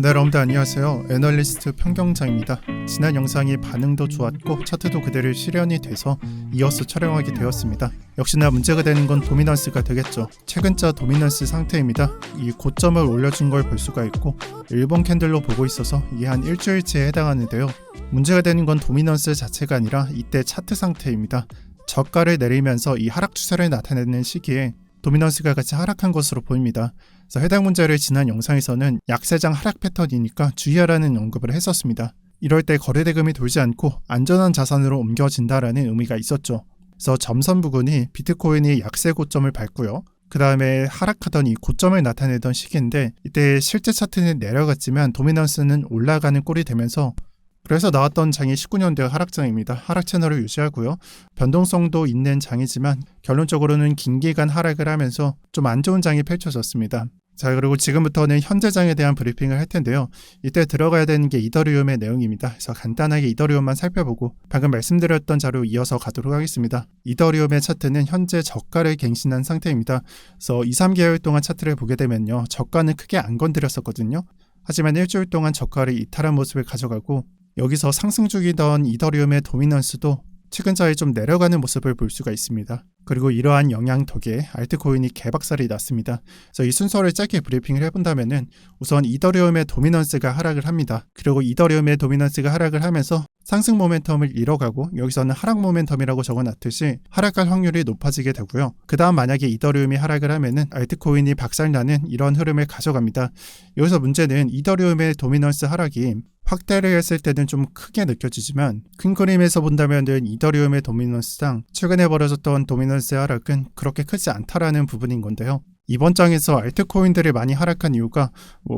네, 여러분들 안녕하세요. 애널리스트 평경장입니다. 지난 영상이 반응도 좋았고 차트도 그대로 실현이 돼서 이어서 촬영하게 되었습니다. 역시나 문제가 되는 건 도미넌스가 되겠죠. 최근자 도미넌스 상태입니다. 이 고점을 올려준 걸 볼 수가 있고 일본 캔들로 보고 있어서 이게 한 일주일치에 해당하는데요. 문제가 되는 건 도미넌스 자체가 아니라 이때 차트 상태입니다. 저가를 내리면서 이 하락 추세를 나타내는 시기에 도미넌스가 같이 하락한 것으로 보입니다. 그래서 해당 문제를 지난 영상에서는 약세장 하락 패턴이니까 주의하라는 언급을 했었습니다. 이럴 때 거래대금이 돌지 않고 안전한 자산으로 옮겨진다라는 의미가 있었죠. 그래서 점선 부근이 비트코인이 약세 고점을 밟고요. 그 다음에 하락하던 이 고점을 나타내던 시기인데 이때 실제 차트는 내려갔지만 도미넌스는 올라가는 꼴이 되면서 그래서 나왔던 장이 19년대 하락장입니다. 하락 채널을 유지하고요. 변동성도 있는 장이지만 결론적으로는 긴 기간 하락을 하면서 좀 안 좋은 장이 펼쳐졌습니다. 자, 그리고 지금부터는 현재 장에 대한 브리핑을 할 텐데요. 이때 들어가야 되는 게 이더리움의 내용입니다. 그래서 간단하게 이더리움만 살펴보고 방금 말씀드렸던 자료 이어서 가도록 하겠습니다. 이더리움의 차트는 현재 저가를 갱신한 상태입니다. 그래서 2-3개월 동안 차트를 보게 되면요. 저가는 크게 안 건드렸었거든요. 하지만 일주일 동안 저가를 이탈한 모습을 가져가고 여기서 상승 중이던 이더리움의 도미넌스도 최근자에 좀 내려가는 모습을 볼 수가 있습니다. 그리고 이러한 영향 덕에 알트코인이 개박살이 났습니다. 그래서 이 순서를 짧게 브리핑을 해본다면은 우선 이더리움의 도미넌스가 하락을 합니다. 그리고 이더리움의 도미넌스가 하락을 하면서 상승 모멘텀을 잃어가고 여기서는 하락 모멘텀이라고 적어놨듯이 하락할 확률이 높아지게 되고요. 그 다음 만약에 이더리움이 하락을 하면은 알트코인이 박살나는 이런 흐름을 가져갑니다. 여기서 문제는 이더리움의 도미넌스 하락이 확대를 했을 때는 좀 크게 느껴지지만 큰 그림에서 본다면은 이더리움의 도미넌스랑 최근에 벌어졌던 도미넌스의 하락은 그렇게 크지 않다라는 부분인 건데요. 이번 장에서 알트코인들이 많이 하락한 이유가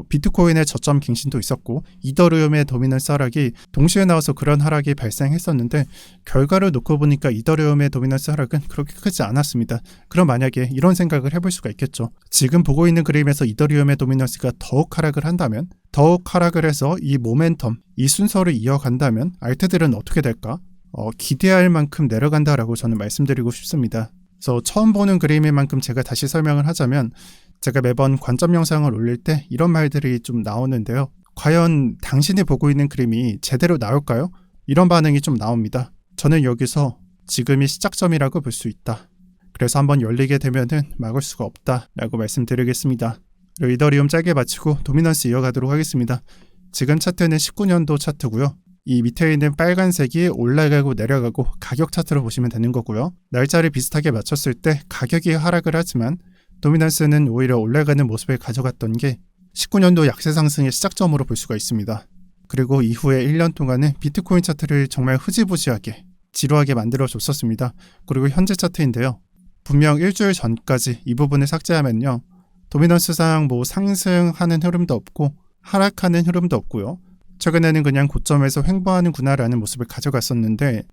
비트코인의 저점 갱신도 있었고 이더리움의 도미넌스 하락이 동시에 나와서 그런 하락이 발생했었는데 결과를 놓고 보니까 이더리움의 도미넌스 하락은 그렇게 크지 않았습니다. 그럼 만약에 이런 생각을 해볼 수가 있겠죠. 지금 보고 있는 그림에서 이더리움의 도미넌스가 더욱 하락을 한다면 더욱 하락을 해서 이 모멘텀, 이 순서를 이어간다면 알트들은 어떻게 될까? 기대할 만큼 내려간다라고 저는 말씀드리고 싶습니다. 그래서 처음 보는 그림인 만큼 제가 다시 설명을 하자면 제가 매번 관점 영상을 올릴 때 이런 말들이 좀 나오는데요. 과연 당신이 보고 있는 그림이 제대로 나올까요? 이런 반응이 좀 나옵니다. 저는 여기서 지금이 시작점이라고 볼 수 있다. 그래서 한번 열리게 되면은 막을 수가 없다라고 말씀드리겠습니다. 그리고 이더리움 짧게 마치고 도미넌스 이어가도록 하겠습니다. 지금 차트는 19년도 차트고요. 이 밑에 있는 빨간색이 올라가고 내려가고 가격 차트로 보시면 되는 거고요. 날짜를 비슷하게 맞췄을 때 가격이 하락을 하지만 도미넌스는 오히려 올라가는 모습을 가져갔던 게 19년도 약세 상승의 시작점으로 볼 수가 있습니다. 그리고 이후에 1년 동안은 비트코인 차트를 정말 흐지부지하게 지루하게 만들어줬었습니다. 그리고 현재 차트인데요. 분명 일주일 전까지 이 부분을 삭제하면요. 도미넌스상 상승하는 흐름도 없고 하락하는 흐름도 없고요. 최근에는 그냥 고점에서 횡보하는구나라는 모습을 가져갔었는데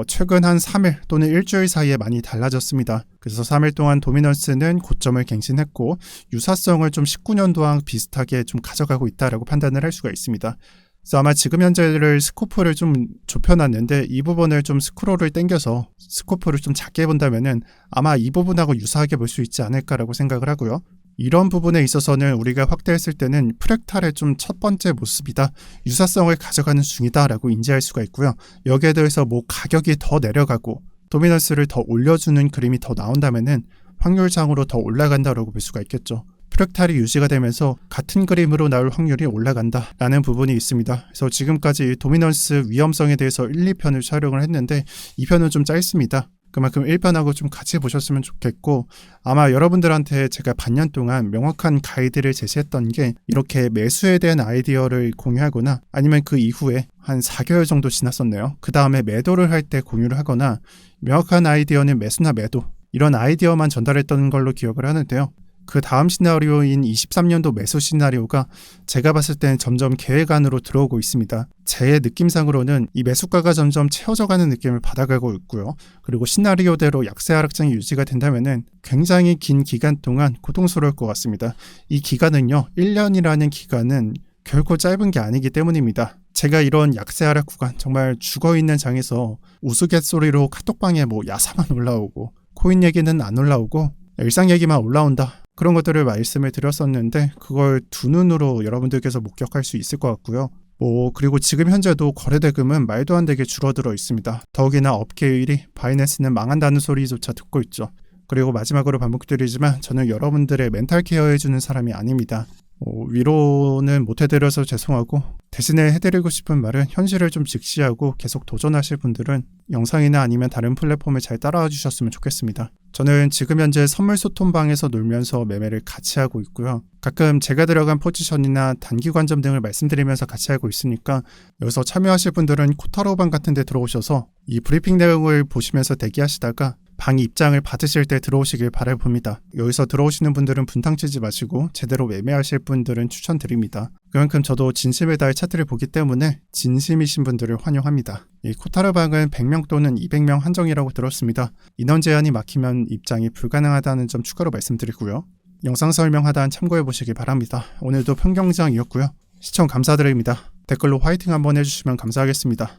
최근 한 3일 또는 일주일 사이에 많이 달라졌습니다. 그래서 3일 동안 도미넌스는 고점을 갱신했고 유사성을 좀 19년도와 비슷하게 좀 가져가고 있다라고 판단을 할 수가 있습니다. 그래서 아마 지금 현재를 스코프를 좀 좁혀놨는데 이 부분을 좀 스크롤을 당겨서 스코프를 좀 작게 본다면은 아마 이 부분하고 유사하게 볼 수 있지 않을까라고 생각을 하고요. 이런 부분에 있어서는 우리가 확대했을 때는 프랙탈의 좀 첫 번째 모습이다. 유사성을 가져가는 중이다 라고 인지할 수가 있고요. 여기에 대해서 가격이 더 내려가고 도미넌스를 더 올려주는 그림이 더 나온다면은 확률상으로 더 올라간다라고 볼 수가 있겠죠. 프랙탈이 유지가 되면서 같은 그림으로 나올 확률이 올라간다 라는 부분이 있습니다. 그래서 지금까지 도미넌스 위험성에 대해서 1, 2편을 촬영을 했는데 2편은 좀 짧습니다. 그만큼 1편하고 좀 같이 보셨으면 좋겠고 아마 여러분들한테 제가 반년 동안 명확한 가이드를 제시했던 게 이렇게 매수에 대한 아이디어를 공유하거나 아니면 그 이후에 한 4개월 정도 지났었네요. 그 다음에 매도를 할 때 공유를 하거나 명확한 아이디어는 매수나 매도 이런 아이디어만 전달했던 걸로 기억을 하는데요. 그 다음 시나리오인 23년도 매수 시나리오가 제가 봤을 때는 점점 계획 안으로 들어오고 있습니다. 제 느낌상으로는 이 매수가가 점점 채워져가는 느낌을 받아가고 있고요. 그리고 시나리오대로 약세 하락장이 유지가 된다면은 굉장히 긴 기간 동안 고통스러울 것 같습니다. 이 기간은요, 1년이라는 기간은 결코 짧은 게 아니기 때문입니다. 제가 이런 약세 하락 구간 정말 죽어있는 장에서 우스갯소리로 카톡방에 야사만 올라오고 코인 얘기는 안 올라오고 일상 얘기만 올라온다 그런 것들을 말씀을 드렸었는데 그걸 두 눈으로 여러분들께서 목격할 수 있을 것 같고요. 그리고 지금 현재도 거래 대금은 말도 안 되게 줄어들어 있습니다. 더욱이나 업계 1위 바이낸스는 망한다는 소리조차 듣고 있죠. 그리고 마지막으로 반복드리지만 저는 여러분들의 멘탈 케어해주는 사람이 아닙니다. 위로는 못 해드려서 죄송하고 대신에 해드리고 싶은 말은 현실을 좀 직시하고 계속 도전하실 분들은 영상이나 아니면 다른 플랫폼을 잘 따라와 주셨으면 좋겠습니다. 저는 지금 현재 선물 소통방에서 놀면서 매매를 같이 하고 있고요. 가끔 제가 들어간 포지션이나 단기 관점 등을 말씀드리면서 같이 하고 있으니까 여기서 참여하실 분들은 코타로방 같은 데 들어오셔서 이 브리핑 내용을 보시면서 대기하시다가 방 입장을 받으실 때 들어오시길 바라봅니다. 여기서 들어오시는 분들은 분탕 치지 마시고 제대로 매매하실 분들은 추천드립니다. 그만큼 저도 진심을 다해 차트를 보기 때문에 진심이신 분들을 환영합니다. 이 코타르방은 100명 또는 200명 한정이라고 들었습니다. 인원 제한이 막히면 입장이 불가능하다는 점 추가로 말씀드리고요. 영상 설명 하단 참고해 보시기 바랍니다. 오늘도 평경장이었고요. 시청 감사드립니다. 댓글로 화이팅 한번 해주시면 감사하겠습니다.